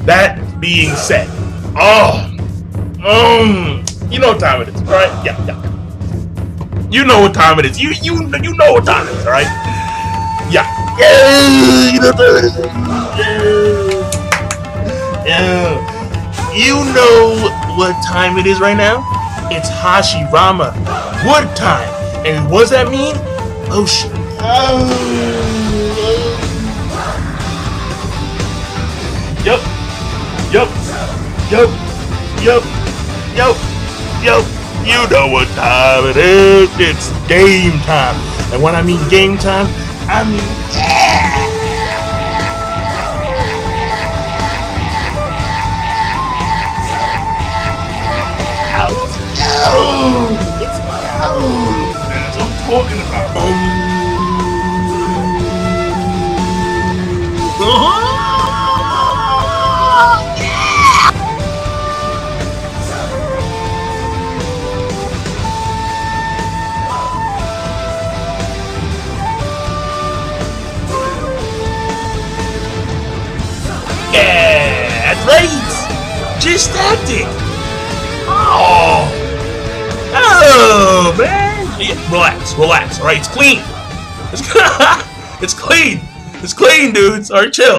That being said, you know what time it is, right? Yeah. You know what time it is. You know what time it is, right? Yeah. You know what time it is. Yeah. You know what time it is right now? It's Hashirama. Wood time. And what does that mean? Ocean. Yup. You know what time it is. It's game time. And when I mean game time, I mean that's what I'm talking about. Athletes! Just tactic! Oh, man! Yeah, relax, alright? It's clean! It's clean! It's clean, dudes! Alright, chill.